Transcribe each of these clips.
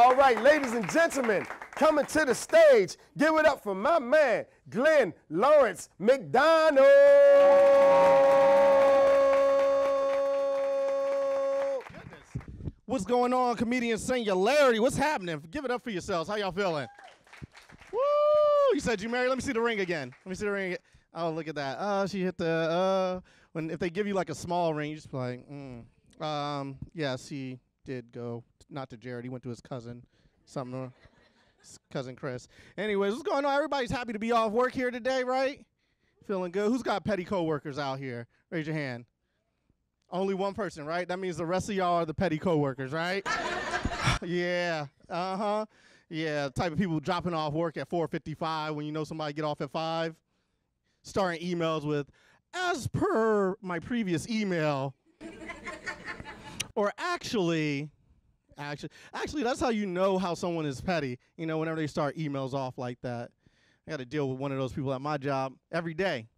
All right, ladies and gentlemen, coming to the stage, give it up for my man, Glenn Lawrence McDonald. Goodness. What's going on, Comedian Singularity? What's happening? Give it up for yourselves. How y'all feeling? Woo! You said you married? Let me see the ring again. Let me see the ring again. Oh, look at that. She hit the, if they give you like a small ring, you just be like, yes, he did go, not to Jared, he went to his cousin, his cousin Chris. Anyways, what's going on? Everybody's happy to be off work here today, right? Feeling good. Who's got petty coworkers out here? Raise your hand. Only one person, right? That means the rest of y'all are the petty coworkers, right? Yeah, yeah, the type of people dropping off work at 4:55 when you know somebody get off at 5. Starting emails with, as per my previous email. Or actually, that's how you know how someone is petty. You know, whenever they start emails off like that. I got to deal with one of those people at my job every day.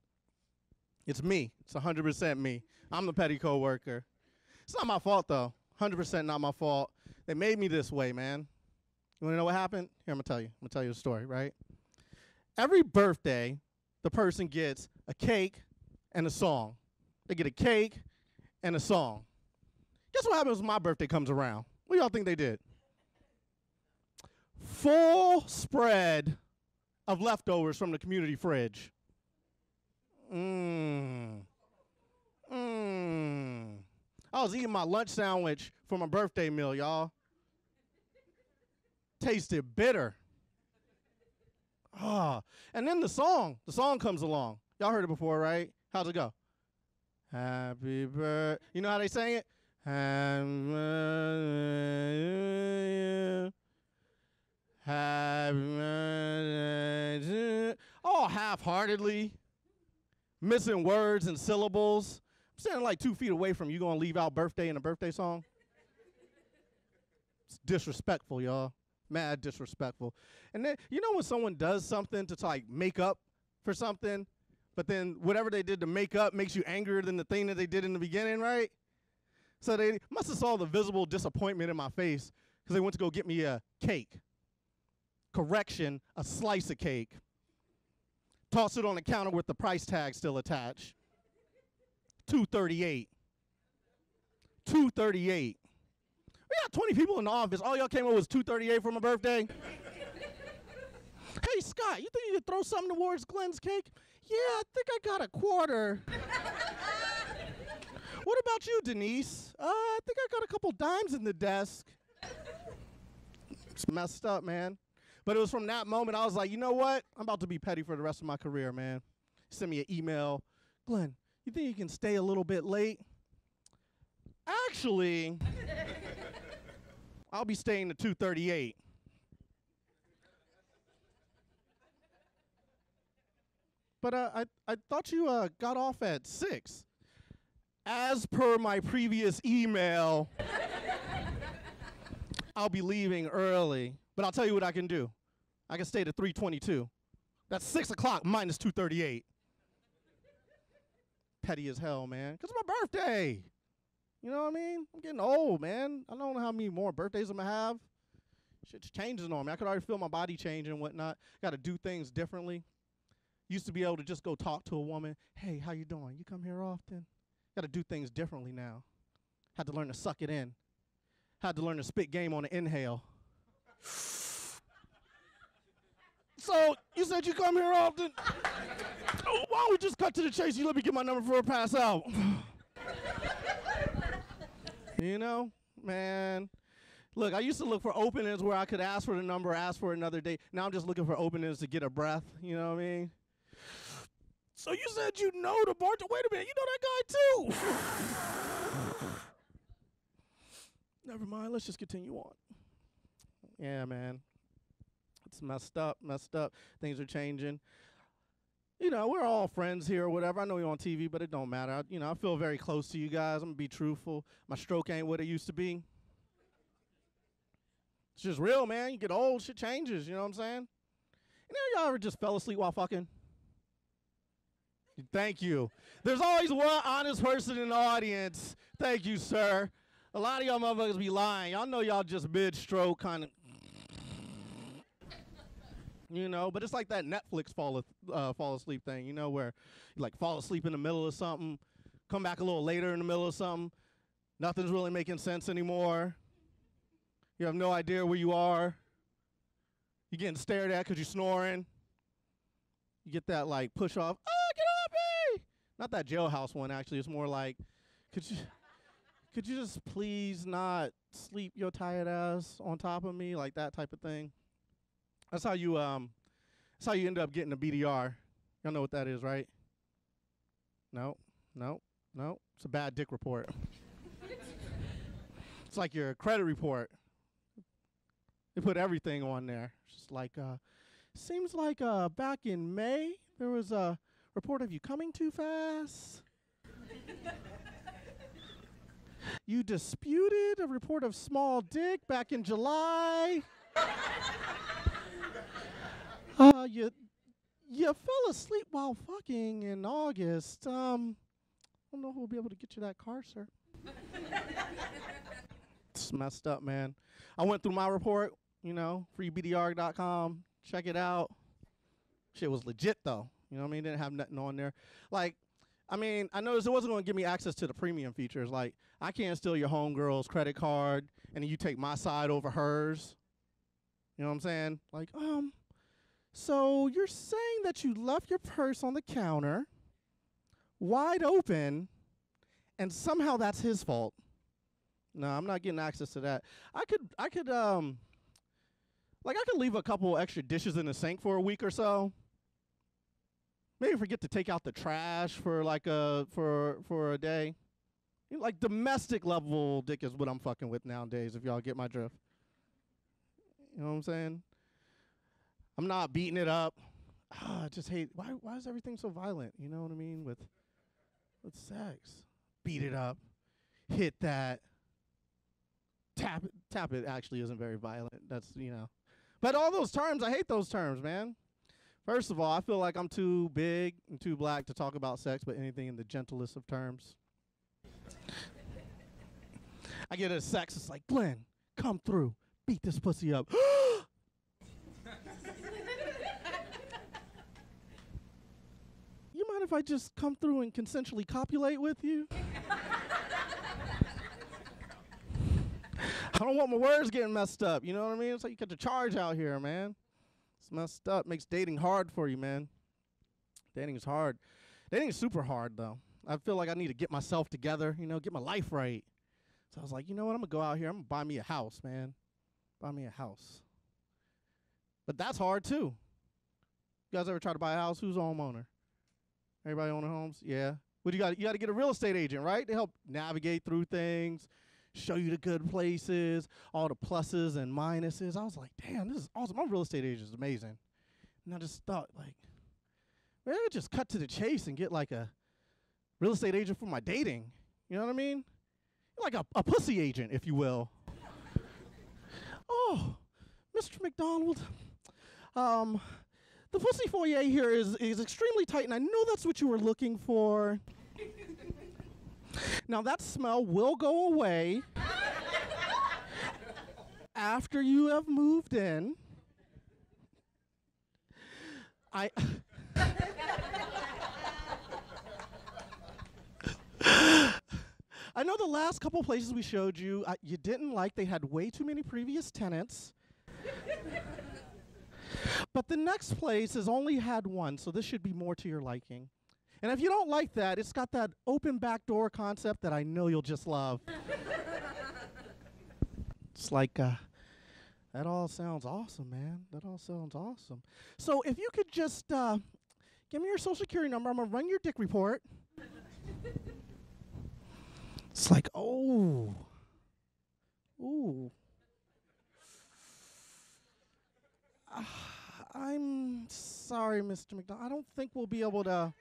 It's me. It's 100% me. I'm the petty coworker. It's not my fault, though. 100% not my fault. They made me this way, man. You want to know what happened? Here, I'm going to tell you. I'm going to tell you a story, right? Every birthday, the person gets a cake and a song. They get a cake and a song. Guess what happens when my birthday comes around? What do y'all think they did? Full spread of leftovers from the community fridge. I was eating my lunch sandwich for my birthday meal, y'all. Tasted bitter. And then the song comes along. Y'all heard it before, right? How's it go? Happy birthday. You know how they sang it? Happy birthday. Happy birthday. All half-heartedly. Missing words and syllables. I'm standing like 2 feet away from you going to leave out birthday in a birthday song. It's disrespectful, y'all. Mad disrespectful. And then, you know when someone does something to like make up for something, but then whatever they did to make up makes you angrier than the thing that they did in the beginning, right? So they must have saw the visible disappointment in my face because they went to go get me a cake. Correction, a slice of cake. Toss it on the counter with the price tag still attached. $2.38. $2.38. We got 20 people in the office. All y'all came up was $2.38 for my birthday. Hey, Scott, you think you could throw something towards Glenn's cake? Yeah, I think I got a quarter. What about you, Denise? I think I got a couple dimes in the desk. It's messed up, man. But it was from that moment I was like, you know what? I'm about to be petty for the rest of my career, man. Send me an email. Glenn, you think you can stay a little bit late? Actually, I'll be staying to 2:38. But I thought you got off at 6. As per my previous email, I'll be leaving early. But I'll tell you what I can do. I can stay to 3:22. That's 6 o'clock minus 2:38. Petty as hell, man. Because it's my birthday. You know what I mean? I'm getting old, man. I don't know how many more birthdays I'm going to have. Shit's changing on me. I could already feel my body changing and whatnot. Got to do things differently. Used to be able to just go talk to a woman. Hey, how you doing? You come here often? Got to do things differently now. Had to learn to suck it in. Had to learn to spit game on the inhale. So, you said you come here often? Why don't we just cut to the chase? You let me get my number before I pass out. You know, man. Look, I used to look for openings where I could ask for the number, ask for another date. Now I'm just looking for openings to get a breath. You know what I mean? So you said you know the bartender. Wait a minute, you know that guy too. Never mind, let's just continue on. Yeah, man. It's messed up. Things are changing. You know, we're all friends here or whatever. I know you're on TV, but it don't matter. I feel very close to you guys. I'm going to be truthful. My stroke ain't what it used to be. It's just real, man. You get old, shit changes, you know what I'm saying? You know, y'all ever just fell asleep while fucking? Thank you. There's always one honest person in the audience. Thank you, sir. A lot of y'all motherfuckers be lying. Y'all know y'all just mid-stroke kind of. You know, but it's like that Netflix fall asleep thing, you know, where you like fall asleep in the middle of something, come back a little later in the middle of something, nothing's really making sense anymore. You have no idea where you are. You're getting stared at because you're snoring. You get that like push off, get off me! Not that jailhouse one, actually. It's more like, could you just please not sleep your tired ass on top of me, like that type of thing. That's how you end up getting a BDR. Y'all know what that is, right? No. It's a bad dick report. It's like your credit report. They put everything on there. It's just like, seems like back in May, there was a report of you coming too fast. You disputed a report of small dick back in July. You fell asleep while fucking in August. I don't know if we'll be able to get you that car, sir. It's messed up, man. I went through my report, you know, freebdr.com. Check it out. Shit was legit, though. You know what I mean? Didn't have nothing on there. Like, I mean, I noticed it wasn't going to give me access to the premium features. Like, I can't steal your homegirl's credit card, and then you take my side over hers. You know what I'm saying? Like, so you're saying that you left your purse on the counter, wide open, and somehow that's his fault. No, I'm not getting access to that. I could leave a couple extra dishes in the sink for a week or so. Maybe forget to take out the trash for like for a day. You know, like domestic level dick is what I'm fucking with nowadays, if y'all get my drift. You know what I'm saying? I'm not beating it up. I just hate, why is everything so violent? You know what I mean? With sex. Beat it up. Hit that. Tap it actually isn't very violent. That's, you know. But all those terms, I hate those terms, man. First of all, I feel like I'm too big and too black to talk about sex, but anything in the gentlest of terms. I get a sex, it's like, Glenn, come through. Beat this pussy up. You mind if I just come through and consensually copulate with you? I don't want my words getting messed up, you know what I mean? It's like you get the charge out here, man. It's messed up. Makes dating hard for you, man. Dating is hard. Dating is super hard, though. I feel like I need to get myself together, you know, get my life right. So I was like, you know what? I'm going to go out here. I'm going to buy me a house, man. Buy me a house. But that's hard, too. You guys ever try to buy a house? Who's a homeowner? Everybody owning homes? Yeah. What you got to get a real estate agent, right? To help navigate through things, show you the good places, all the pluses and minuses. I was like, damn, this is awesome. My real estate agent is amazing. And I just thought, like, maybe I could just cut to the chase and get, like, a real estate agent for my dating. You know what I mean? Like a pussy agent, if you will. Oh, Mr. McDonald, the pussy foyer here is extremely tight, and I know that's what you were looking for. Now, that smell will go away after you have moved in. I know the last couple places we showed you, you didn't like. They had way too many previous tenants. But the next place has only had one, so this should be more to your liking. And if you don't like that, it's got that open back door concept that I know you'll just love. It's like, that all sounds awesome, man. That all sounds awesome. So if you could just give me your social security number, I'm going to run your dick report. It's like, oh. Ooh. I'm sorry, Mr. McDonald. I don't think we'll be able to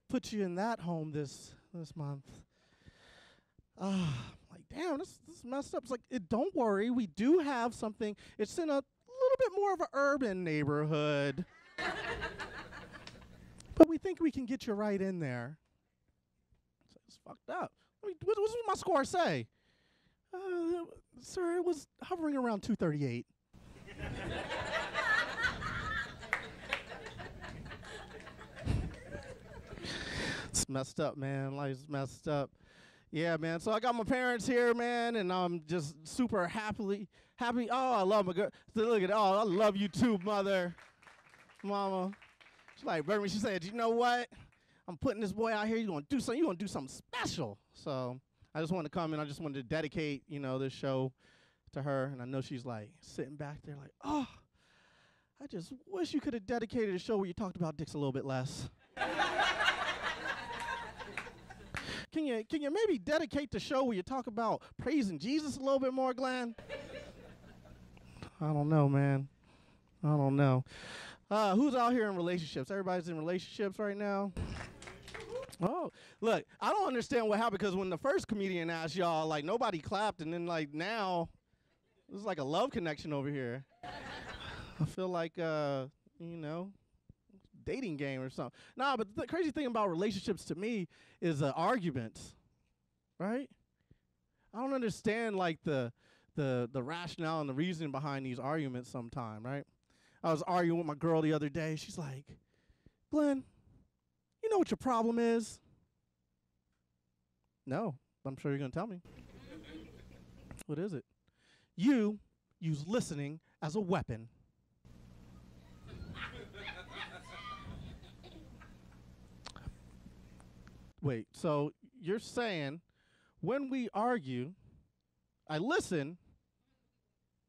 put you in that home this month. Like, damn, this is messed up. It's like, don't worry, we do have something. It's in a little bit more of an urban neighborhood. But we think we can get you right in there. So it's fucked up. I mean, what does my score say? Sir, it was hovering around 238. Life's messed up, man. Life's messed up. Yeah, man. So I got my parents here, man, and I'm just super happy. Oh, I love my girl. So look at, oh, I love you too, mother, mama. She's like, Bernie, she said, you know what? I'm putting this boy out here. You're gonna do something special. So I just wanted to come and I just wanted to dedicate, this show to her. And I know she's like sitting back there like, oh, I just wish you could have dedicated a show where you talked about dicks a little bit less. Can you maybe dedicate the show where you talk about praising Jesus a little bit more, Glenn? I don't know, man. I don't know. Who's out here in relationships? Everybody's in relationships right now? Oh, look, I don't understand what happened because when the first comedian asked y'all, like, nobody clapped, and then, like, now, there's like a love connection over here. I feel like, dating game or something. Nah, but the crazy thing about relationships to me is arguments, right? I don't understand, like, the rationale and the reason behind these arguments sometime, right? I was arguing with my girl the other day. She's like, Glenn, you know what your problem is? No, but I'm sure you're going to tell me. What is it? You use listening as a weapon. Wait, so you're saying when we argue, I listen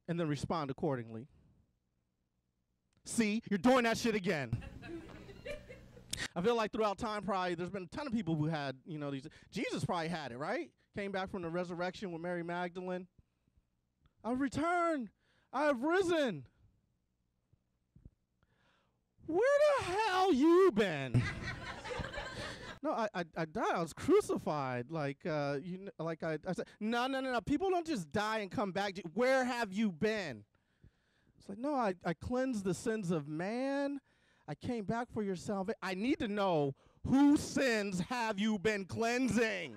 and then respond accordingly. See, you're doing that shit again. I feel like throughout time, probably, there's been a ton of people who had, these. Jesus probably had it, right? Came back from the resurrection with Mary Magdalene. I've returned. I have risen. Where the hell you been? No, I died. I was crucified. Like, I said, no. People don't just die and come back. Where have you been? It's like, no, I cleansed the sins of man. I came back for your salvation. I need to know whose sins have you been cleansing?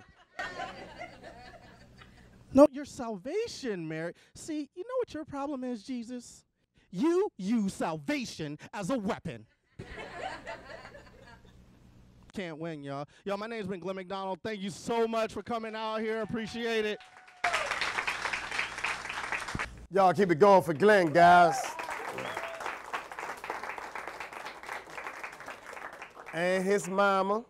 No, your salvation, Mary. See, you know what your problem is, Jesus? You use salvation as a weapon. Can't win, y'all. Yo, my name's been Glenn McDonald. Thank you so much for coming out here. Appreciate it. Y'all keep it going for Glenn, guys. And his mama.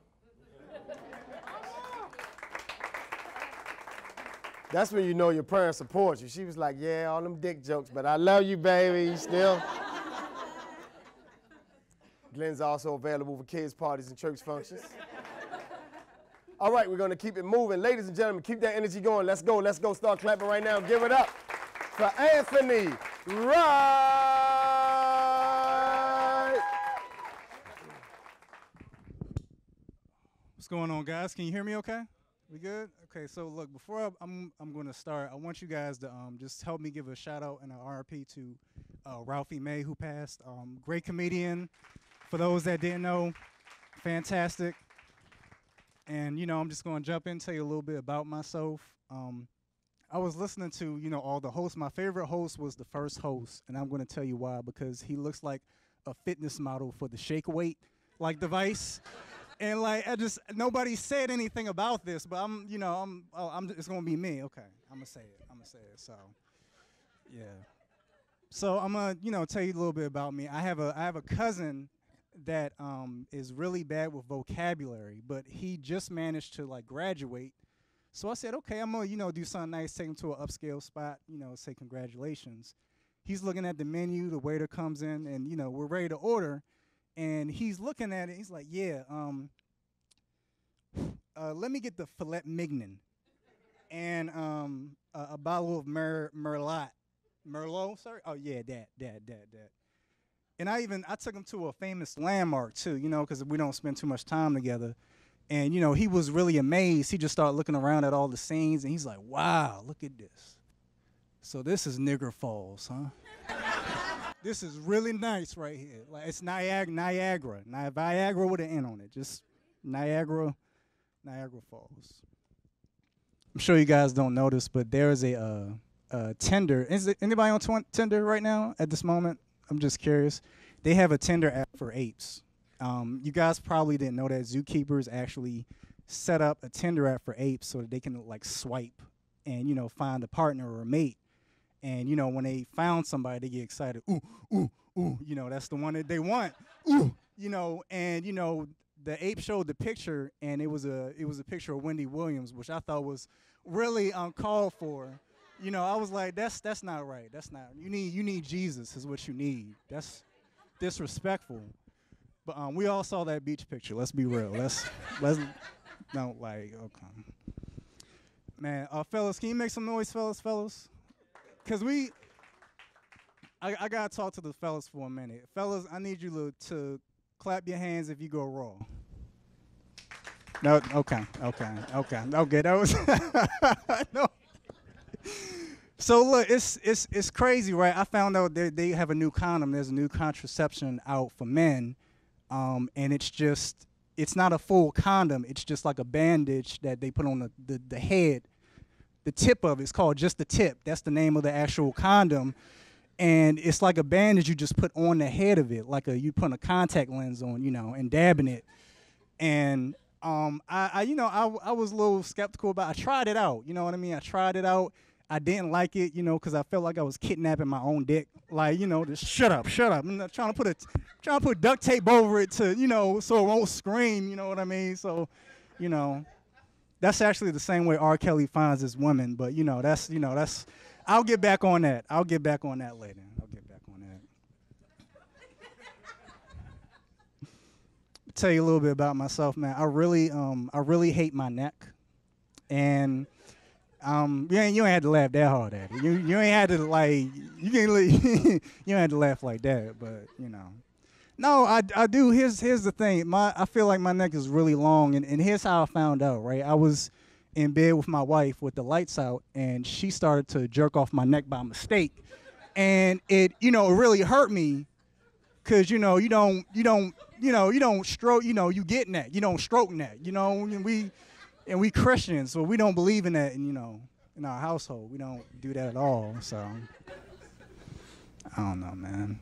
That's when you know your parents support you. She was like, yeah, all them dick jokes, but I love you, baby, still. Glenn's also available for kids' parties and church functions. All right, we're going to keep it moving. Ladies and gentlemen, keep that energy going. Let's go. Let's go. Start clapping right now. Give it up for Anthony Wright. What's going on, guys? Can you hear me okay? We good? Okay, so look, before I'm going to start, I want you guys to just help me give a shout-out and an RIP to Ralphie May, who passed. Great comedian. For those that didn't know, fantastic. And, I'm just going to jump in and tell you a little bit about myself. I was listening to, all the hosts. My favorite host was the first host, and I'm going to tell you why, because he looks like a fitness model for the shake weight, like device. And, nobody said anything about this, but it's going to be me. Okay, I'm going to say it. So, yeah. So I'm going to, tell you a little bit about me. I have a cousin that is really bad with vocabulary, but he just managed to graduate. So I said, okay, I'm going to, do something nice, take him to an upscale spot, say congratulations. He's looking at the menu, the waiter comes in, and, we're ready to order. And he's looking at it, he's like, yeah, let me get the filet mignon and a bottle of Merlot. Merlot, sorry? Oh, yeah, that. And I took him to a famous landmark, too, because we don't spend too much time together. And, he was really amazed. He just started looking around at all the scenes, and he's like, wow, look at this. So this is Niagara Falls, huh? This is really nice right here. Like, it's Niagara. Viagra with an N on it. Just Niagara Falls. I'm sure you guys don't know this, but there is a Tinder. Is it anybody on Tinder right now at this moment? I'm just curious. They have a Tinder app for apes. You guys probably didn't know that zookeepers actually set up a Tinder app for apes so that they can like swipe and, you know, find a partner or a mate. And, you know, when they found somebody, they get excited. Ooh, ooh, ooh, you know, that's the one that they want. Ooh, you know, and, you know, the ape showed the picture, and it was a picture of Wendy Williams, which I thought was really uncalled for. You know, I was like, that's not right. That's not. You need Jesus is what you need. That's disrespectful. But we all saw that beach picture. Let's be real. Let's don't like okay. Man, fellas, can you make some noise, fellas? Cause I gotta talk to the fellas for a minute. Fellas, I need you to clap your hands if you go raw. No, okay. That was no. So look, it's crazy, right? I found out they have a new condom. There's a new contraception out for men, and it's not a full condom. It's just like a bandage that they put on the head. The tip of it's called just the tip. That's the name of the actual condom, and it's like a bandage you just put on the head of it, like you put a contact lens on, you know, and dabbing it. And I was a little skeptical about. I tried it out. You know what I mean? I tried it out. I didn't like it, you know, because I felt like I was kidnapping my own dick. Like, you know, just shut up. I'm not trying to put duct tape over it to, you know, so it won't scream. You know what I mean? So, you know, that's actually the same way R. Kelly finds his women. But that's. I'll get back on that. I'll get back on that later. Tell you a little bit about myself, man. I really hate my neck, and you ain't had to laugh that hard at it. You ain't had to like you ain't had to laugh like that, but you know. No, I do. Here's the thing. I feel like my neck is really long, and here's how I found out. Right, I was in bed with my wife with the lights out, and she started to jerk off my neck by mistake, and it really hurt me, cause you don't stroke, you getting that, you don't stroke that, and we Christians, so we don't believe in that, and in our household, we don't do that at all. So I don't know, man.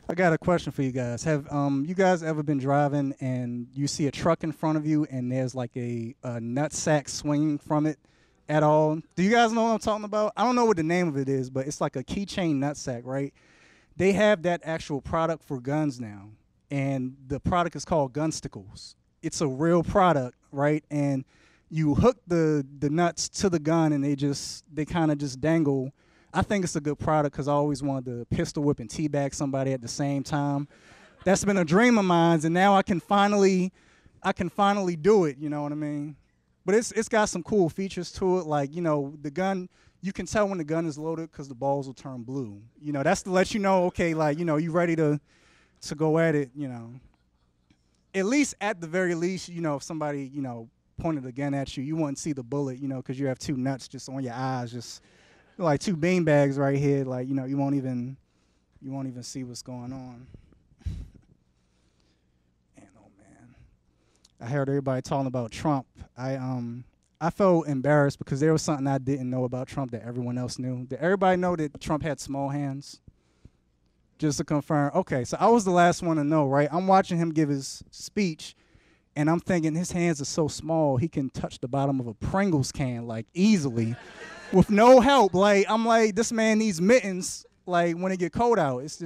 I got a question for you guys. Have you guys ever been driving and you see a truck in front of you and there's like a nutsack swinging from it at all? Do you guys know what I'm talking about? I don't know what the name of it is, but it's like a keychain nutsack, right? They have that actual product for guns now, and the product is called Gunsticles. It's a real product, right? And you hook the nuts to the gun, and they kind of just dangle. I think it's a good product because I always wanted to pistol whip and teabag somebody at the same time. That's been a dream of mine, and now I can finally do it. You know what I mean? But it's got some cool features to it, like the gun. You can tell when the gun is loaded because the balls will turn blue. That's to let you know, okay, like you ready to go at it. At least at the very least, if somebody pointed a gun at you, you wouldn't see the bullet, because you have two nuts just on your eyes, just like two bean bags right here, like you won't even see what's going on. And oh man, I heard everybody talking about Trump. I felt embarrassed because there was something I didn't know about Trump that everyone else knew. Did everybody know that Trump had small hands? Just to confirm. Okay, so I was the last one to know, right? I'm watching him give his speech, and I'm thinking his hands are so small he can touch the bottom of a Pringles can like easily. With no help. Like, I'm like, this man needs mittens, like, when it get cold out. It's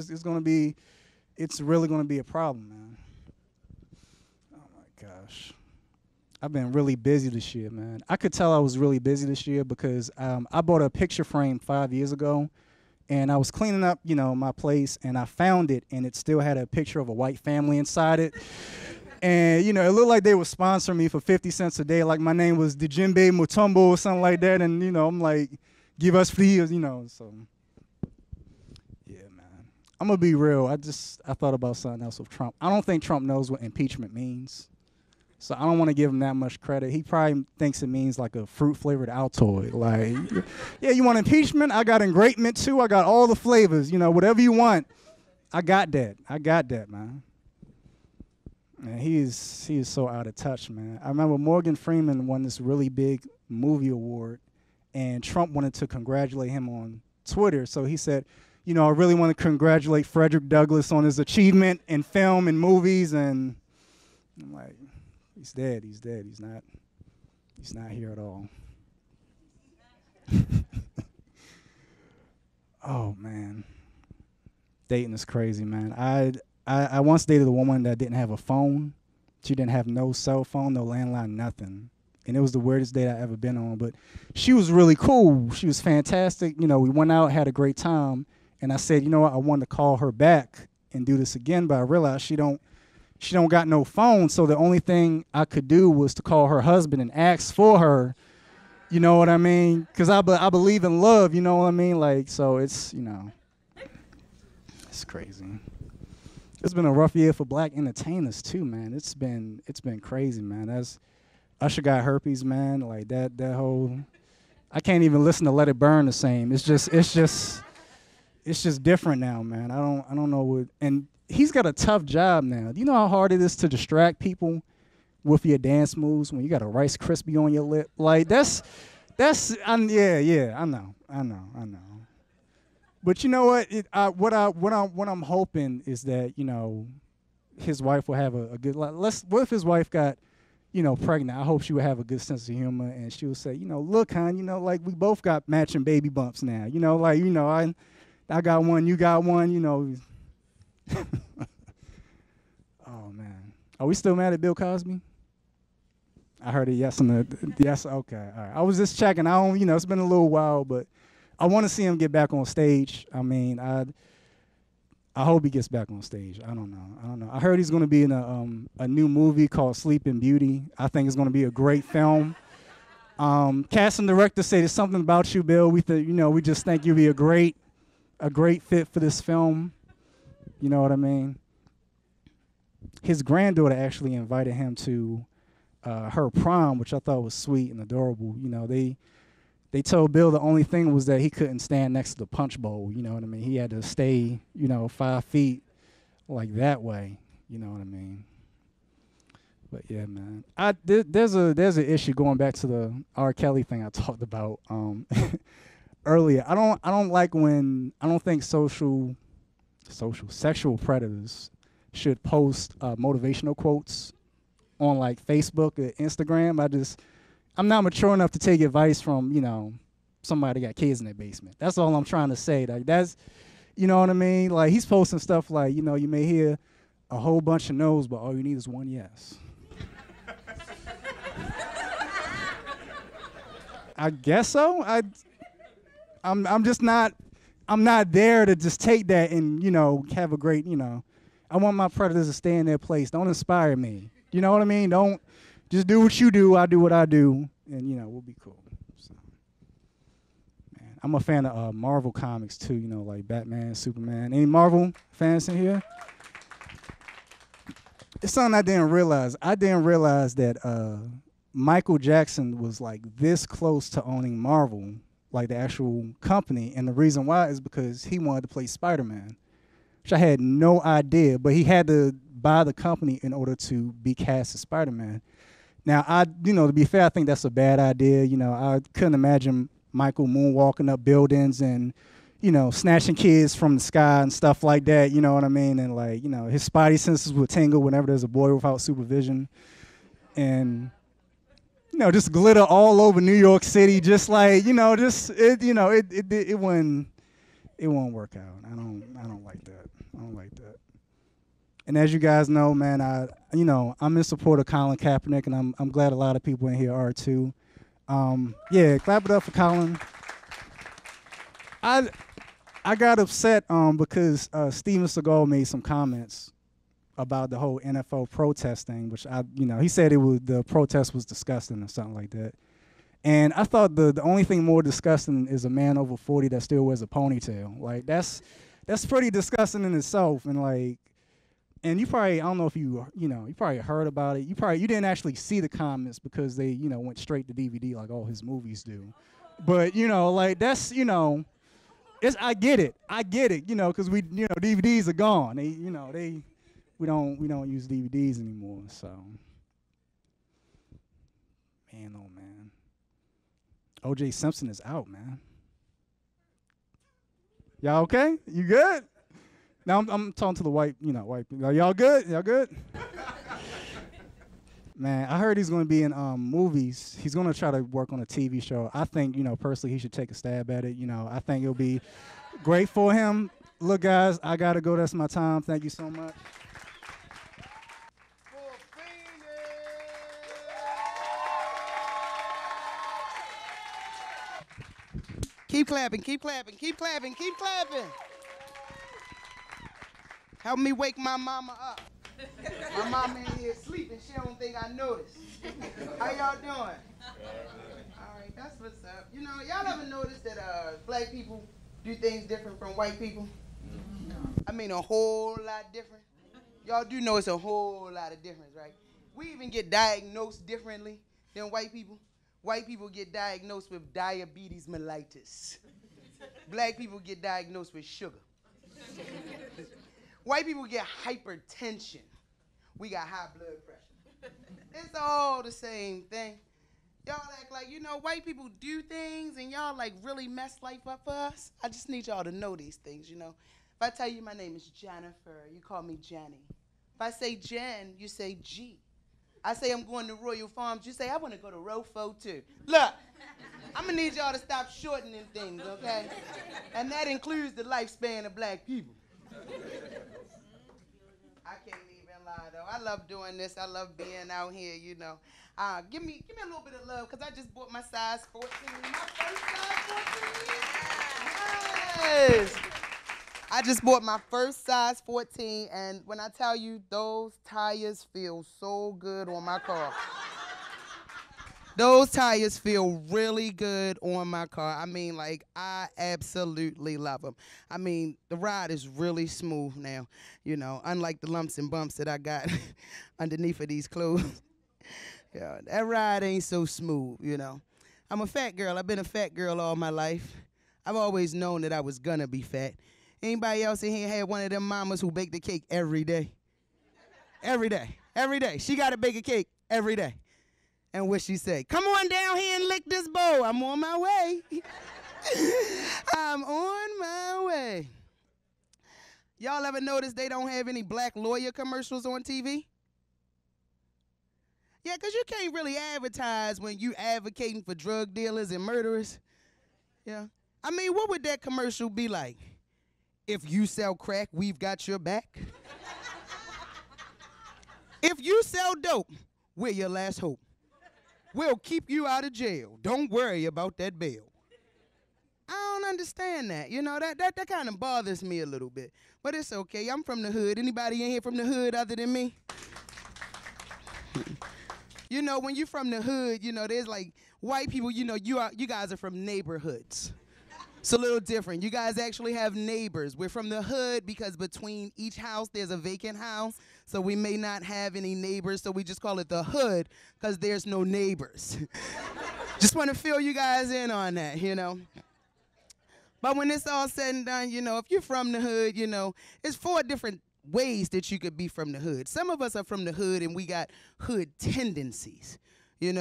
really gonna be a problem, man. Oh my gosh. I've been really busy this year, man. I could tell I was really busy this year because I bought a picture frame 5 years ago, and I was cleaning up, my place, and I found it, and it still had a picture of a white family inside it. And, it looked like they were sponsoring me for 50 cents a day. Like my name was Djembe Mutombo or something like that. And, I'm like, give us free, so. Yeah, man. I'm going to be real. I thought about something else with Trump. I don't think Trump knows what impeachment means. So I don't want to give him that much credit. He probably thinks it means like a fruit-flavored Altoid. Like, yeah, you want impeachment? I got engravement too. I got all the flavors. Whatever you want, I got that, man. Man, he is so out of touch, man. I remember Morgan Freeman won this really big movie award, and Trump wanted to congratulate him on Twitter. So he said, I really want to congratulate Frederick Douglass on his achievement in film and movies. And I'm like, he's dead. He's dead. He's not here at all. Oh man, dating is crazy, man. I once dated a woman that didn't have a phone. She didn't have no cell phone, no landline, nothing. And it was the weirdest date I ever been on. But she was really cool. She was fantastic. You know, we went out, had a great time. And I said, you know what, I wanted to call her back and do this again, but I realized she don't got no phone. So the only thing I could do was to call her husband and ask for her. You know what I mean? Because I believe in love, you know what I mean? Like, so it's, you know, it's crazy. It's been a rough year for black entertainers too, man. It's been crazy, man. Usher got herpes, man. Like that whole, I can't even listen to Let It Burn the same. It's just different now, man. I don't know what, and he's got a tough job now. Do you know how hard it is to distract people with your dance moves when you got a Rice Krispie on your lip? Like yeah, I know. But you know what? What I'm hoping is that, you know, his wife will have a good. What if his wife got, you know, pregnant? I hope she would have a good sense of humor, and she would say, you know, look, hon, you know, like we both got matching baby bumps now. You know, like, you know, I got one, you got one. You know. Oh man, are we still mad at Bill Cosby? I heard a yes on the yes. Okay, all right. I was just checking. I don't, you know, it's been a little while, but I want to see him get back on stage. I mean, I hope he gets back on stage. I don't know. I heard he's going to be in a new movie called Sleeping Beauty. I think it's going to be a great film. Cast and director say there's something about you, Bill. We just think you'd be a great fit for this film. You know what I mean? His granddaughter actually invited him to her prom, which I thought was sweet and adorable. You know, they told Bill the only thing was that he couldn't stand next to the punch bowl. You know what I mean? He had to stay, you know, 5 feet like that way. You know what I mean? But yeah, man. There's an issue going back to the R. Kelly thing I talked about earlier. I don't like when I don't think sexual predators should post motivational quotes on like Facebook or Instagram. I'm not mature enough to take advice from, you know, somebody that got kids in their basement. That's all I'm trying to say. Like that's, you know what I mean? Like he's posting stuff like, you know, you may hear a whole bunch of no's, but all you need is one yes. I guess so. I'm just not, I'm not there to just take that and, you know, have a great, you know, I want my predators to stay in their place. Don't inspire me. You know what I mean? Don't. Just do what you do, I do what I do, and, you know, we'll be cool. So, man, I'm a fan of Marvel comics, too, you know, like Batman, Superman. Any Marvel fans in here? It's something I didn't realize. I didn't realize that Michael Jackson was, like, this close to owning Marvel, like the actual company, and the reason why is because he wanted to play Spider-Man, which I had no idea, but he had to buy the company in order to be cast as Spider-Man. Now, you know, to be fair, I think that's a bad idea. You know, I couldn't imagine Michael moonwalking up buildings and, you know, snatching kids from the sky and stuff like that. You know what I mean? And like, you know, his spidey senses would tingle whenever there's a boy without supervision, and, you know, just glitter all over New York City, just like, you know, just it wouldn't work out. I don't like that. I don't like that. And as you guys know, man, I'm in support of Colin Kaepernick, and I'm glad a lot of people in here are too. Yeah, clap it up for Colin. I got upset because Steven Seagal made some comments about the whole NFL protest thing, which he said the protest was disgusting or something like that. And I thought the only thing more disgusting is a man over 40 that still wears a ponytail. Like that's pretty disgusting in itself, and like. And you probably, I don't know if you probably heard about it. You didn't actually see the comments because they, you know, went straight to DVD like all his movies do. But, you know, like that's, you know, I get it, you know, because we, you know, DVDs are gone. We don't use DVDs anymore. So, man, oh man, O.J. Simpson is out, man. Y'all okay? You good? Now I'm talking to the white people. Y'all good? Y'all good? Man, I heard he's going to be in movies. He's going to try to work on a TV show. I think, personally, he should take a stab at it. I think it'll be great for him. Look, guys, I got to go. That's my time. Thank you so much. Keep clapping, keep clapping, keep clapping, keep clapping. Help me wake my mama up. My mama in here sleeping. She don't think I noticed. How y'all doing? All right, that's what's up. Y'all ever notice that black people do things different from white people? I mean, a whole lot different. Y'all do know it's a whole lot of difference, right? We even get diagnosed differently than white people. White people get diagnosed with diabetes mellitus. Black people get diagnosed with sugar. White people get hypertension. We got high blood pressure. It's all the same thing. Y'all act like, white people do things and y'all like really mess life up for us. I just need y'all to know these things, If I tell you my name is Jennifer, you call me Jenny. If I say Jen, you say G. I say I'm going to Royal Farms, you say I want to go to Rofo too. Look, I'm gonna need y'all to stop shortening things, okay? And that includes the lifespan of black people. I can't even lie though. I love doing this. I love being out here, Give me a little bit of love, because I just bought my size 14. My first size 14. Yes. I just bought my first size 14, and when I tell you, those tires feel so good on my car. Those tires feel really good on my car. I mean, I absolutely love them. I mean, the ride is really smooth now, unlike the lumps and bumps that I got underneath of these clothes. Yeah, that ride ain't so smooth, I'm a fat girl. I've been a fat girl all my life. I've always known that I was gonna be fat. Anybody else in here had one of them mamas who baked the cake every day? Every day. Every day. She got to bake a cake every day. And what she say? Come on down here and lick this bowl. I'm on my way. I'm on my way. Y'all ever notice they don't have any black lawyer commercials on TV? Yeah, because you can't really advertise when you advocating for drug dealers and murderers. Yeah. I mean, what would that commercial be like? If you sell crack, we've got your back. If you sell dope, we're your last hope. We'll keep you out of jail. Don't worry about that bail. I don't understand that. That kind of bothers me a little bit. But it's okay. I'm from the hood. Anybody in here from the hood other than me? When you're from the hood, there's like white people, you guys are from neighborhoods. It's a little different. You guys actually have neighbors. We're from the hood because between each house there's a vacant house, so we may not have any neighbors, so we just call it the hood because there's no neighbors. Just want to fill you guys in on that, But when it's all said and done, if you're from the hood, it's 4 different ways that you could be from the hood. Some of us are from the hood and we got hood tendencies, You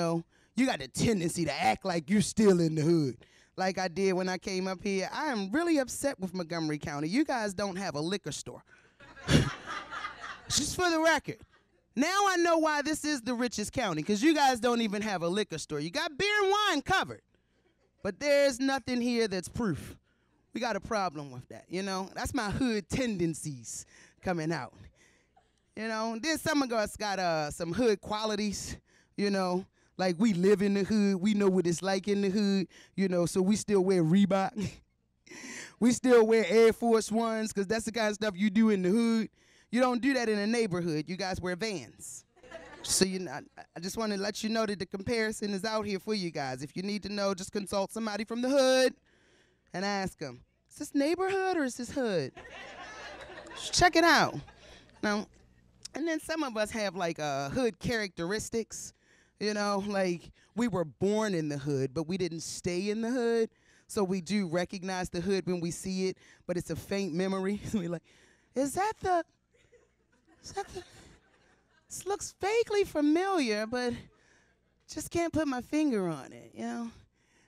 got the tendency to act like you're still in the hood. Like I did when I came up here. I am really upset with Montgomery County. You guys don't have a liquor store. Just for the record. Now I know why this is the richest county, because you guys don't even have a liquor store. You got beer and wine covered. But there's nothing here that's proof. We got a problem with that, That's my hood tendencies coming out. Then some of us got some hood qualities, Like we live in the hood, we know what it's like in the hood, so we still wear Reebok. We still wear Air Force Ones, because that's the kind of stuff you do in the hood. You don't do that in a neighborhood. You guys wear Vans. So I just want to let you know that the comparison is out here for you guys. If you need to know, just consult somebody from the hood and ask them, is this neighborhood or is this hood? Just check it out. Now, and then some of us have like hood characteristics. Like we were born in the hood, but we didn't stay in the hood. So we do recognize the hood when we see it, but it's a faint memory. So we're like, is that the, this looks vaguely familiar, but just can't put my finger on it,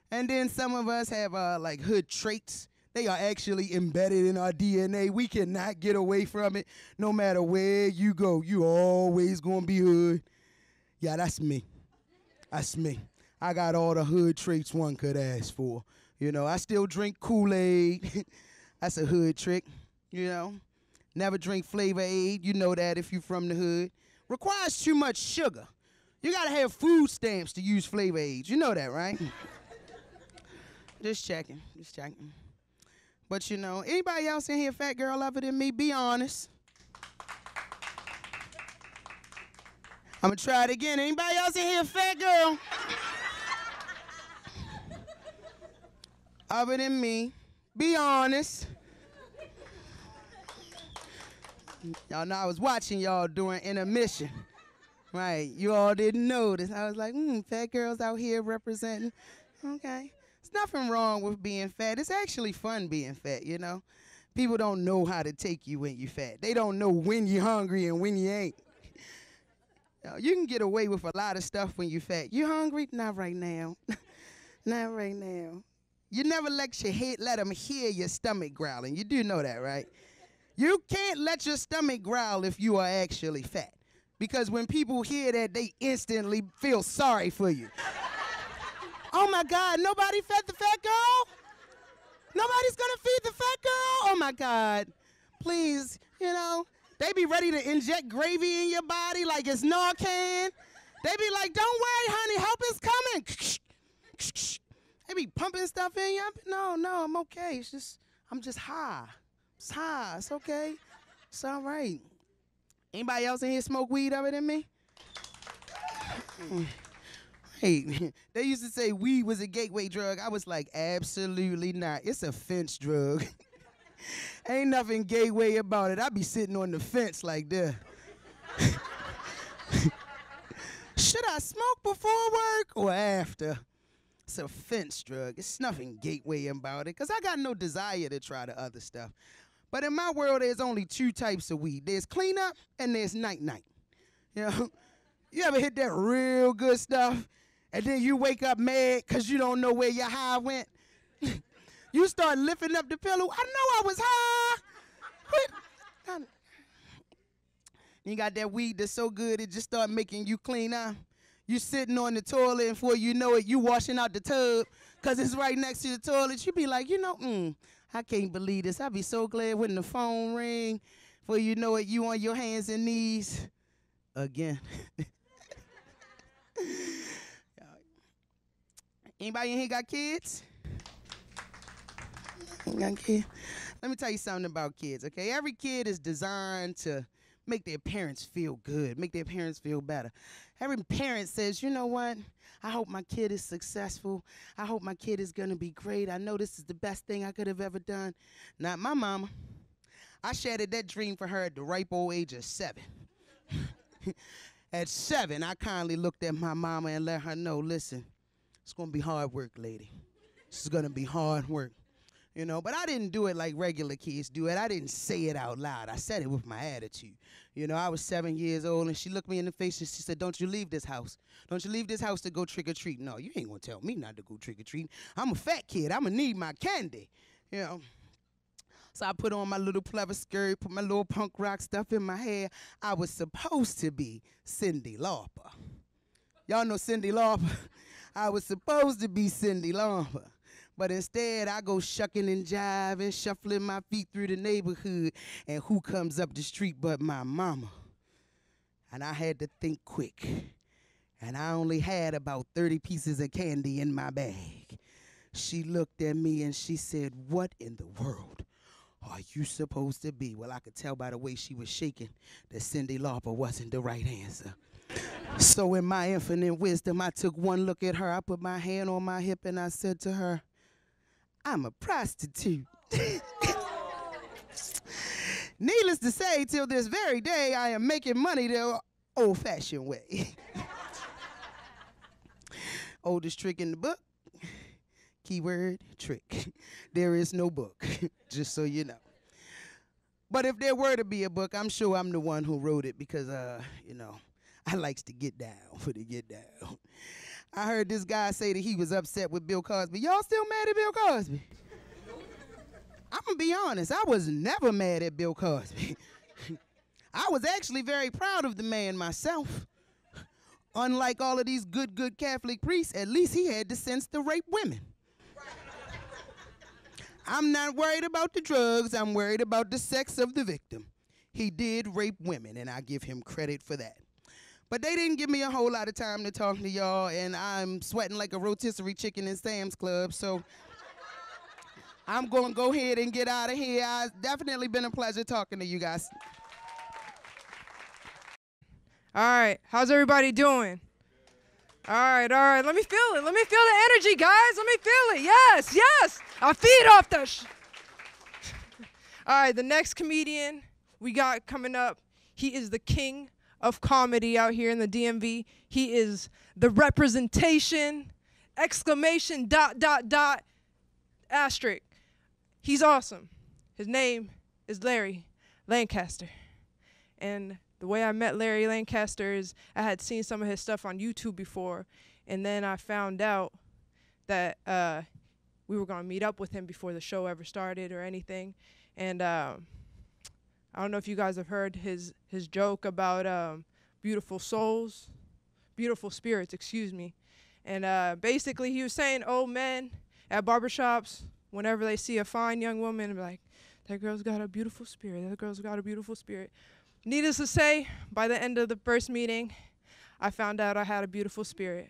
And then some of us have like hood traits. They are actually embedded in our DNA. We cannot get away from it. No matter where you go, you always gonna be hood. Yeah, that's me. That's me. I got all the hood traits one could ask for. You know, I still drink Kool-Aid. That's a hood trick, you know. Never drink Flavor Aid. You know that if you're from the hood. Requires too much sugar. You gotta have food stamps to use Flavor Aid. You know that, right? Just checking. But you know, anybody else in here fat girl other than me? Be honest. I'm gonna try it again. Anybody else in here fat girl? Other than me, be honest. Y'all know I was watching y'all during intermission. Right, you all didn't notice. I was like, fat girls out here representing. Okay. There's nothing wrong with being fat. It's actually fun being fat, you know. People don't know how to take you when you're fat. They don't know when you're hungry and when you ain't. You can get away with a lot of stuff when you're fat. You hungry? Not right now. Not right now. You never let them hear your stomach growling. You do know that, right? You can't let your stomach growl if you are actually fat. Because when people hear that, they instantly feel sorry for you. Oh my God, nobody fed the fat girl? Nobody's gonna feed the fat girl? Oh my God. Please, you know, they be ready to inject gravy in your body like it's Narcan. They be like, don't worry, honey, help is coming. They be pumping stuff in you. No, I'm okay. I'm just high. It's high, it's okay. It's all right. Anybody else in here smoke weed other than me? Hey, they used to say weed was a gateway drug. I was like, absolutely not. It's a fence drug. Ain't nothing gateway about it. I be sitting on the fence like that. Should I smoke before work or after? It's a fence drug. It's nothing gateway about it, because I got no desire to try the other stuff. But in my world, there's only two types of weed. There's cleanup and there's night-night. You know, you ever hit that real good stuff and then you wake up mad because you don't know where your high went? You start lifting up the pillow. I know I was high. You got that weed that's so good it just start making you clean up. You sitting on the toilet and before you know it, you washing out the tub because it's right next to the toilet. You be like, you know, I can't believe this. I'd be so glad when the phone ring. Before you know it, you on your hands and knees again. Anybody in here got kids? Ain't got kids? Let me tell you something about kids, okay? Every kid is designed to make their parents feel good, make their parents feel better. Every parent says, you know what? I hope my kid is successful. I hope my kid is going to be great. I know this is the best thing I could have ever done. Not my mama. I shattered that dream for her at the ripe old age of 7. At 7, I kindly looked at my mama and let her know, listen, it's going to be hard work, lady. This is going to be hard work. You know, but I didn't do it like regular kids do it. I didn't say it out loud. I said it with my attitude. You know, I was 7 years old, and she looked me in the face, and she said, don't you leave this house. Don't you leave this house to go trick-or-treat. No, you ain't going to tell me not to go trick-or-treat. I'm a fat kid. I'm going to need my candy, you know. So I put on my little pleather skirt, put my little punk rock stuff in my hair. I was supposed to be Cyndi Lauper. Y'all know Cyndi Lauper? I was supposed to be Cyndi Lauper. But instead, I go shucking and jiving, shuffling my feet through the neighborhood, and who comes up the street but my mama? And I had to think quick, and I only had about 30 pieces of candy in my bag. She looked at me and she said, what in the world are you supposed to be? Well, I could tell by the way she was shaking that Cyndi Lauper wasn't the right answer. So in my infinite wisdom, I took one look at her, I put my hand on my hip, and I said to her, I'm a prostitute. Needless to say, till this very day, I am making money the old-fashioned way. Oldest trick in the book, keyword, trick. There is no book, just so you know. But if there were to be a book, I'm sure I'm the one who wrote it because, you know, I likes to get down for the get down. I heard this guy say that he was upset with Bill Cosby. Y'all still mad at Bill Cosby? I'm going to be honest. I was never mad at Bill Cosby. I was actually very proud of the man myself. Unlike all of these good Catholic priests, at least he had the sense to rape women. I'm not worried about the drugs, I'm worried about the sex of the victim. He did rape women, and I give him credit for that. But they didn't give me a whole lot of time to talk to y'all, and I'm sweating like a rotisserie chicken in Sam's Club, so I'm gonna go ahead and get out of here. It's definitely been a pleasure talking to you guys. All right, how's everybody doing? All right, let me feel it. Let me feel the energy, guys. Let me feel it. Yes, yes. I feed off that All right, the next comedian we got coming up, he is the king of comedy out here in the DMV. He is the representation, exclamation, ... asterisk. He's awesome. His name is Larry Lancaster. And the way I met Larry Lancaster is I had seen some of his stuff on YouTube before, and then I found out that we were gonna meet up with him before the show ever started or anything. And I don't know if you guys have heard his joke about beautiful souls, beautiful spirits, excuse me. And basically he was saying old men at barbershops, whenever they see a fine young woman, they're like, that girl's got a beautiful spirit, that girl's got a beautiful spirit. Needless to say, by the end of the first meeting, I found out I had a beautiful spirit.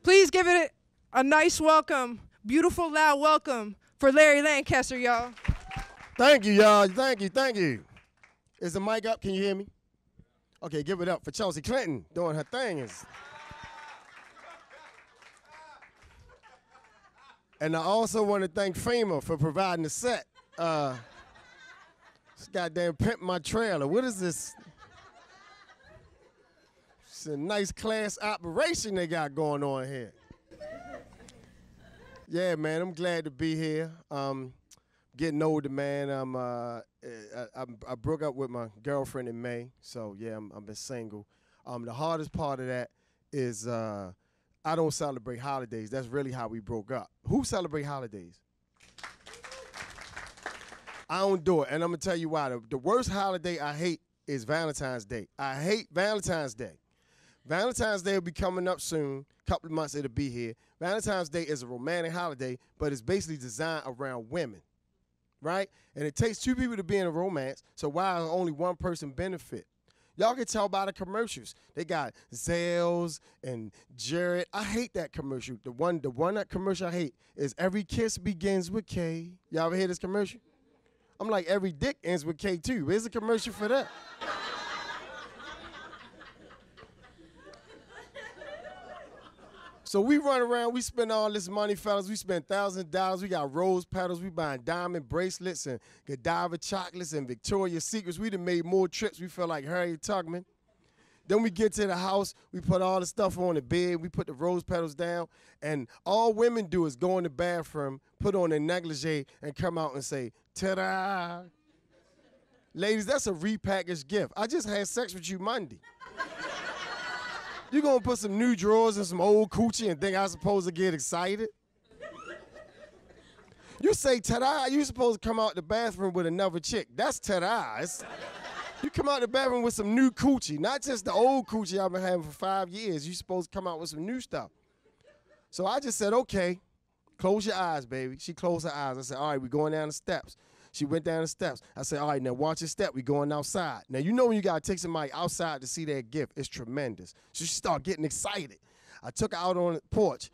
Please give it a nice welcome, beautiful, loud welcome for Larry Lancaster, y'all. Thank you, y'all. Thank you, thank you. Is the mic up? Can you hear me? Okay, give it up for Chelsea Clinton doing her thing. And I also want to thank Kramer for providing the set. This goddamn pimp my trailer. What is this? It's a nice class operation they got going on here. Yeah, man, I'm glad to be here. Getting older, man. I broke up with my girlfriend in May, so yeah, I've been single. The hardest part of that is I don't celebrate holidays. That's really how we broke up. Who celebrate holidays? I don't do it, and I'm gonna tell you why. The worst holiday I hate is Valentine's Day. I hate Valentine's Day. Valentine's Day will be coming up soon. Couple of months it'll be here. Valentine's Day is a romantic holiday, but it's basically designed around women, right? And it takes two people to be in a romance, so why only one person benefit? Y'all can tell by the commercials. They got Zales and Jared. I hate that commercial. The one that commercial I hate is every kiss begins with K. Y'all ever hear this commercial? I'm like, every dick ends with K too. Where's the commercial for that? So we run around, we spend all this money, fellas. We spend $1,000. We got rose petals. We buying diamond bracelets and Godiva chocolates and Victoria's Secrets. We done made more trips. We feel like Harriet Tubman. Then we get to the house. We put all the stuff on the bed. We put the rose petals down. And all women do is go in the bathroom, put on their negligee, and come out and say, ta-da. Ladies, that's a repackaged gift. I just had sex with you Monday. You gonna put some new drawers and some old coochie and think I'm supposed to get excited? You say ta-da, you supposed to come out the bathroom with another chick. That's ta-da. You come out the bathroom with some new coochie, not just the old coochie I've been having for 5 years. You supposed to come out with some new stuff. So I just said, okay, close your eyes, baby. She closed her eyes. I said, all right, we're going down the steps. She went down the steps. I said, all right, now watch your step. We're going outside. Now, you know when you got to take somebody outside to see their gift, it's tremendous. So she started getting excited. I took her out on the porch.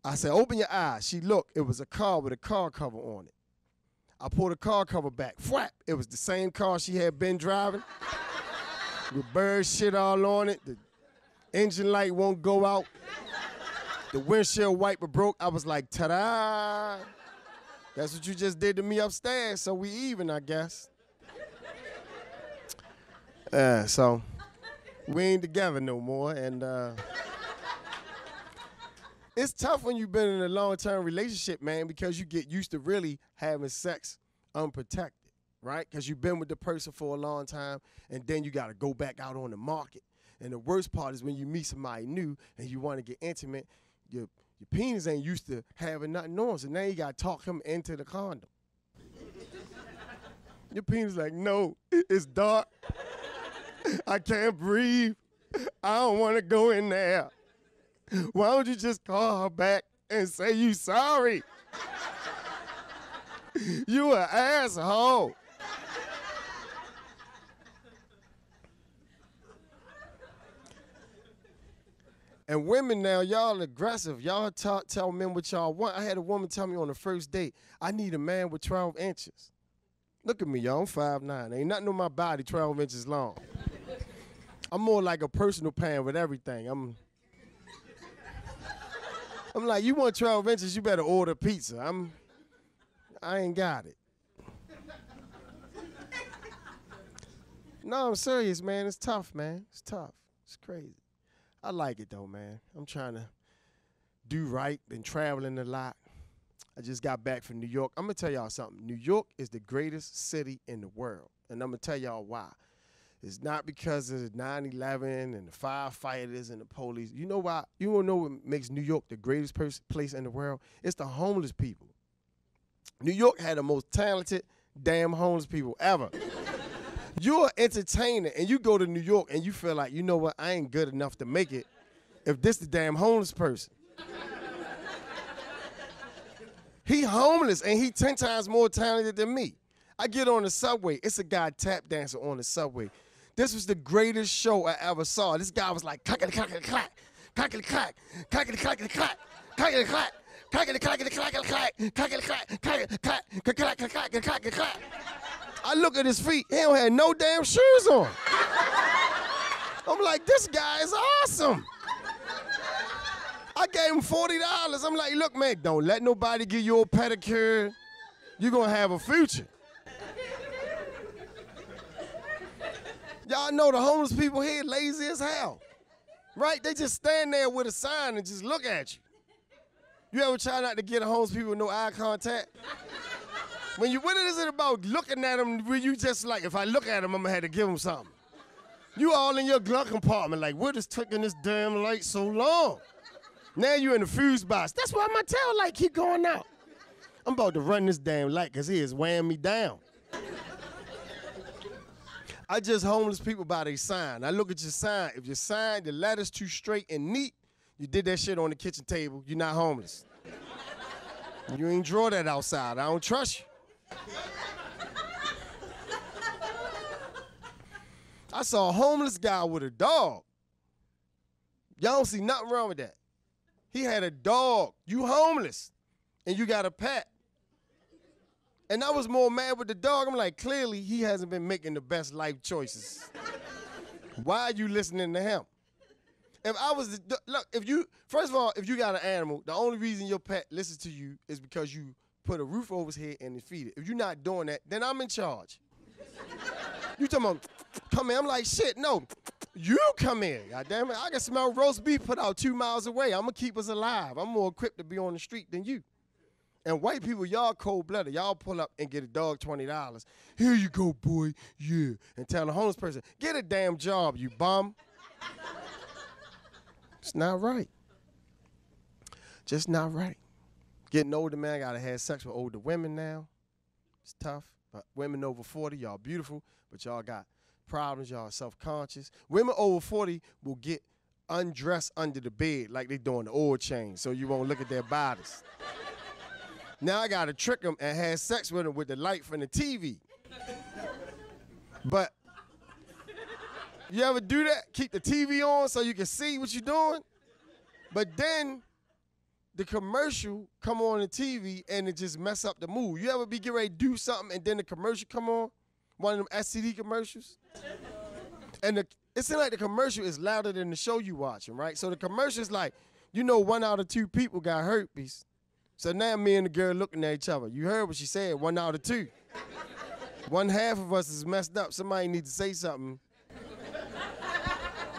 I said, open your eyes. She looked. It was a car with a car cover on it. I pulled the car cover back. Whap! It was the same car she had been driving. With bird shit all on it. The engine light won't go out. The windshield wiper broke. I was like, ta-da! That's what you just did to me upstairs, so we even, I guess. So we ain't together no more, and it's tough when you've been in a long-term relationship, man, because you get used to really having sex unprotected, right? Because you've been with the person for a long time, and then you got to go back out on the market. And the worst part is when you meet somebody new and you want to get intimate, your penis ain't used to having nothing on, so now you got to talk him into the condom. Your penis like, no, it's dark. I can't breathe. I don't want to go in there. Why don't you just call her back and say you sorry? You an asshole. And women now, y'all aggressive. Y'all tell men what y'all want. I had a woman tell me on the first date, I need a man with 12 inches. Look at me, y'all. I'm 5'9". Ain't nothing on my body 12 inches long. I'm more like a personal pan with everything. I'm like, you want 12 inches, you better order pizza. I ain't got it. No, I'm serious, man. It's tough, man. It's tough. It's crazy. I like it, though, man. I'm trying to do right, been traveling a lot. I just got back from New York. I'm going to tell y'all something. New York is the greatest city in the world, and I'm going to tell y'all why. It's not because of the 9/11 and the firefighters and the police. You know why? You want to know what makes New York the greatest place in the world? It's the homeless people. New York had the most talented damn homeless people ever. You're an entertainer, and you go to New York, and you feel like, you know what, I ain't good enough to make it if this the damn homeless person. He homeless, and he 10 times more talented than me. I get on the subway. It's a guy tap dancing on the subway. This was the greatest show I ever saw. This guy was like, clackety-clack, clackety-clack, clackety-clack, clackety-clack, clackety-clack, clackety-clack. I look at his feet. He don't have no damn shoes on. I'm like, this guy is awesome. I gave him $40. I'm like, look, man, don't let nobody give you a pedicure. You're going to have a future. Y'all know the homeless people here lazy as hell, right? They just stand there with a sign and just look at you. You ever try not to get a homeless people with no eye contact? What is it about looking at them where you just like, if I look at them, I'm going to have to give them something? You all in your glove compartment like, what is taking this damn light so long? Now you in the fuse box. That's why my tail light keep going out. I'm about to run this damn light because he is weighing me down. I just homeless people by their sign. I look at your sign. If your sign, the letter's too straight and neat, you did that shit on the kitchen table, you're not homeless. You ain't draw that outside. I don't trust you. I saw a homeless guy with a dog. Y'all don't see nothing wrong with that. He had a dog. You homeless, and you got a pet. And I was more mad with the dog. I'm like, clearly he hasn't been making the best life choices. Why are you listening to him? If I was, first of all, if you got an animal, the only reason your pet listens to you is because you put a roof over his head and feed it. If you're not doing that, then I'm in charge. You talking about, come here. I'm like, shit, no. You come here, goddammit. I can smell roast beef put out 2 miles away. I'm going to keep us alive. I'm more equipped to be on the street than you. And white people, y'all cold-blooded. Y'all pull up and get a dog $20. Here you go, boy. Yeah. And tell the homeless person, get a damn job, you bum. It's not right. Just not right. Getting older, man, I got to have sex with older women now. It's tough. But women over 40, y'all beautiful, but y'all got problems. Y'all self-conscious. Women over 40 will get undressed under the bed like they doing the oil change, so you won't look at their bodies. Now I got to trick them and have sex with them with the light from the TV. But you ever do that? Keep the TV on so you can see what you're doing? But then the commercial come on the TV and it just mess up the mood. You ever be getting ready to do something and then the commercial come on? One of them STD commercials? And it seems like the commercial is louder than the show you watching, right? So the commercial is like, 1 out of 2 people got herpes. So now me and the girl looking at each other. You heard what she said, 1 out of 2. One half of us is messed up. Somebody needs to say something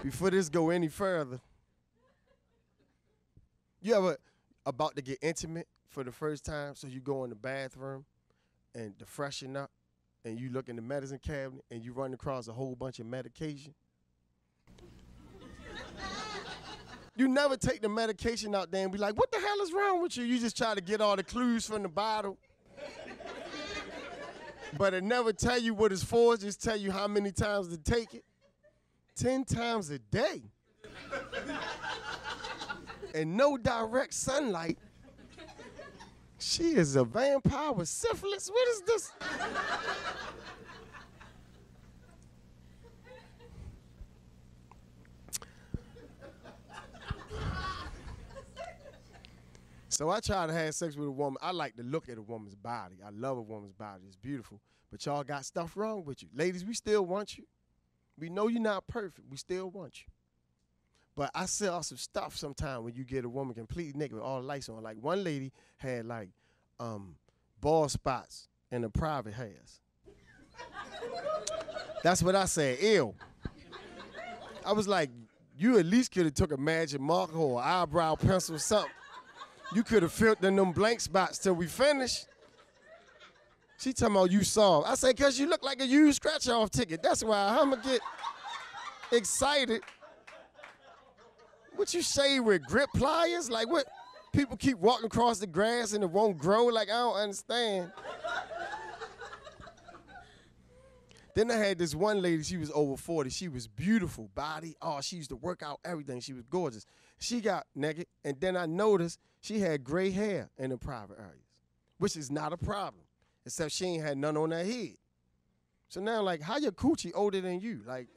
before this go any further. You ever about to get intimate for the first time, so you go in the bathroom and to freshen up, and you look in the medicine cabinet and you run across a whole bunch of medication? You never take the medication out there and be like, what the hell is wrong with you? You just try to get all the clues from the bottle. But it never tell you what it's for, just tell you how many times to take it. 10 times a day. and no direct sunlight. She is a vampire with syphilis. What is this? So I try to have sex with a woman. I like to look at a woman's body. I love a woman's body. It's beautiful. But y'all got stuff wrong with you. Ladies, we still want you. We know you're not perfect. We still want you. But I sell some stuff sometimes when you get a woman completely naked with all the lights on. Like one lady had like bald spots in her private hairs. That's what I said, ew. I was like, you at least could have took a magic marker or an eyebrow pencil or something. You could have filled in them blank spots till we finished. She talking about you soft. I say, cause you look like a used scratch-off ticket. That's why I'ma get excited. What you shave with grip pliers? Like what? People keep walking across the grass and it won't grow? Like I don't understand. Then I had this one lady, she was over 40. She was beautiful, body. Oh, she used to work out everything. She was gorgeous. She got naked, and then I noticed she had gray hair in the private areas, which is not a problem, except she ain't had none on her head. So now, like, how your coochie older than you? Like,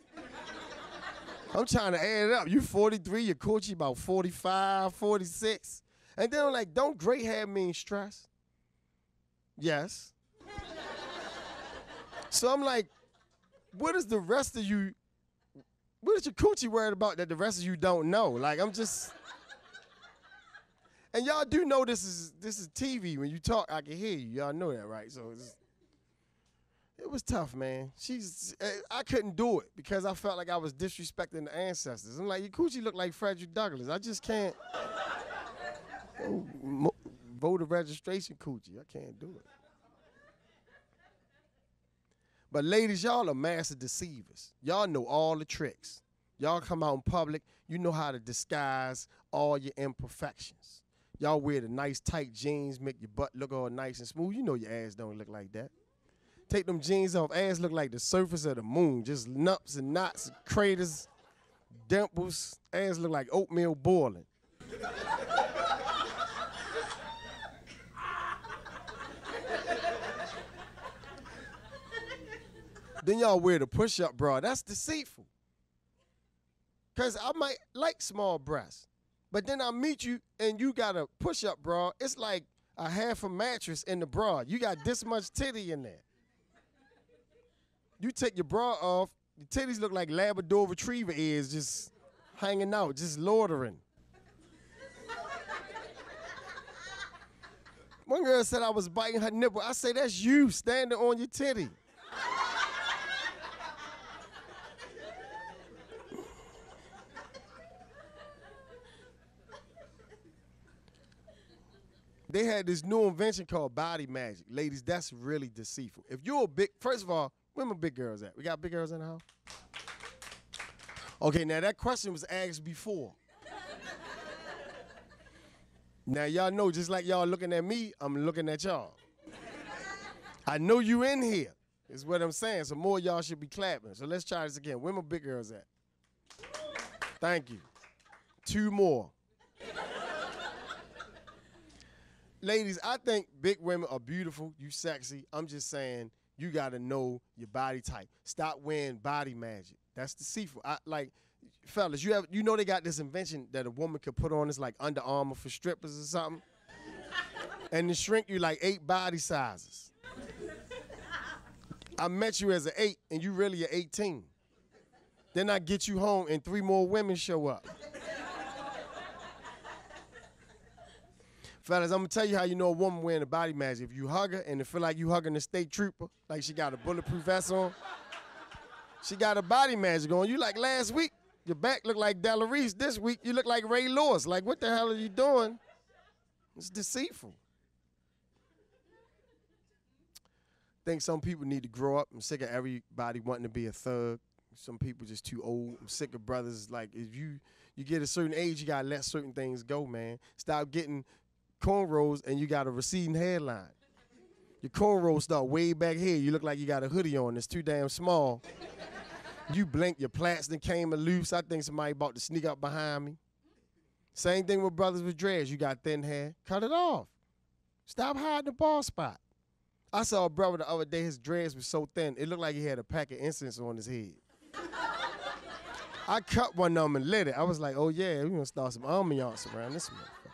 I'm trying to add it up. You 43, your coochie about 45, 46. And then I'm like, don't gray hair mean stress? Yes. So I'm like, what is the rest of you, what is your coochie worried about that the rest of you don't know? Like, I'm just, and y'all do know this is TV. When you talk, I can hear you. Y'all know that, right? So it was tough, man. I couldn't do it because I felt like I was disrespecting the ancestors. I'm like, your coochie look like Frederick Douglass. I just can't. Voter registration coochie. I can't do it. But ladies, y'all are master deceivers. Y'all know all the tricks. Y'all come out in public, you know how to disguise all your imperfections. Y'all wear the nice tight jeans, make your butt look all nice and smooth. You know your ass don't look like that. Take them jeans off, ass look like the surface of the moon. Just lumps and knots, craters, dimples. Ass look like oatmeal boiling. Then y'all wear the push-up bra. That's deceitful. Because I might like small breasts. But then I meet you and you got a push-up bra. It's like a half a mattress in the bra. You got this much titty in there. You take your bra off, your titties look like Labrador Retriever ears just hanging out, just loitering. One girl said I was biting her nipple. I say, that's you standing on your titty. They had this new invention called body magic. Ladies, that's really deceitful. If you're a big, first of all, where my big girls at? We got big girls in the house? Okay, now that question was asked before. Now y'all know, just like y'all looking at me, I'm looking at y'all. I know you in here, is what I'm saying, so more of y'all should be clapping. So let's try this again. Where my big girls at? Thank you. 2 more. Ladies, I think big women are beautiful. You sexy. I'm just saying you got to know your body type. Stop wearing body magic. That's deceitful. Fellas, you know they got this invention that a woman could put on. It's like Under Armour for strippers or something. And it shrink you like 8 body sizes. I met you as an 8 and you really an 18. Then I get you home and 3 more women show up. Fellas, I'm gonna tell you how you know a woman wearing a body magic. If you hug her and it feel like you hugging a state trooper, like she got a bulletproof vest on, she got a body magic on. You like last week, your back looked like Della Reese. This week, you look like Ray Lewis. Like, what the hell are you doing? It's deceitful. I think some people need to grow up. I'm sick of everybody wanting to be a thug. Some people just too old. I'm sick of brothers. Like, if you get a certain age, you gotta let certain things go, man. Stop getting cornrows and you got a receding hairline. Your cornrows start way back here. You look like you got a hoodie on. It's too damn small. You blink, your plaits done came loose. I think somebody about to sneak up behind me. Same thing with brothers with dreads. You got thin hair, cut it off. Stop hiding the bald spot. I saw a brother the other day, his dreads were so thin, it looked like he had a pack of incense on his head. I cut one of them and lit it. I was like, oh yeah, we're gonna start some ambiance around this motherfucker.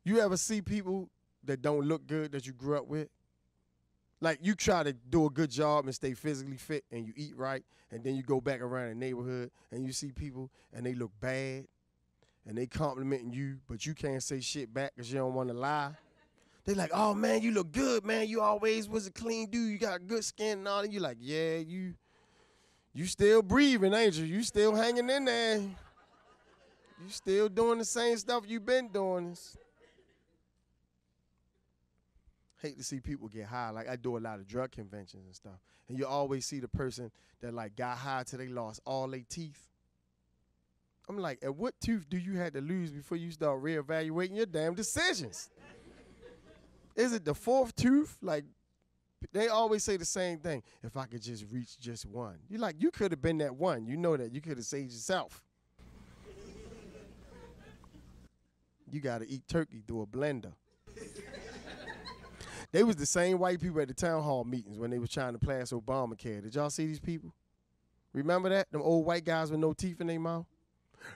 You ever see people that don't look good that you grew up with? Like you try to do a good job and stay physically fit and you eat right, and then you go back around the neighborhood and you see people and they look bad and they complimenting you, but you can't say shit back because you don't want to lie. They like, oh man, you look good, man. You always was a clean dude. You got good skin and all. And you like, yeah, you still breathing, ain't you? You still hanging in there. You still doing the same stuff you been doing. Hate to see people get high. Like I do a lot of drug conventions and stuff. And you always see the person that like got high till they lost all their teeth. I'm like, at what tooth do you have to lose before you start reevaluating your damn decisions? Is it the fourth tooth? Like, they always say the same thing. If I could just reach just one. You like, you could have been that one. You know that. You could have saved yourself. You got to eat turkey through a blender. They was the same white people at the town hall meetings when they was trying to pass Obamacare. Did y'all see these people? Remember that? Them old white guys with no teeth in their mouth?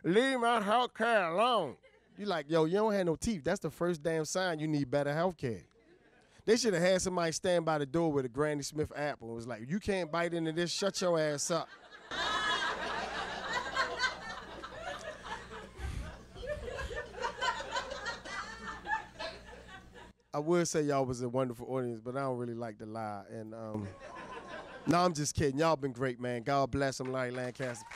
Leave my health care alone. You like, yo, you don't have no teeth. That's the first damn sign you need better health care. They should have had somebody stand by the door with a Granny Smith apple and was like, you can't bite into this, shut your ass up. I would say y'all was a wonderful audience, but I don't really like to lie. And no, I'm just kidding. Y'all been great, man. God bless them, Larry Lancaster.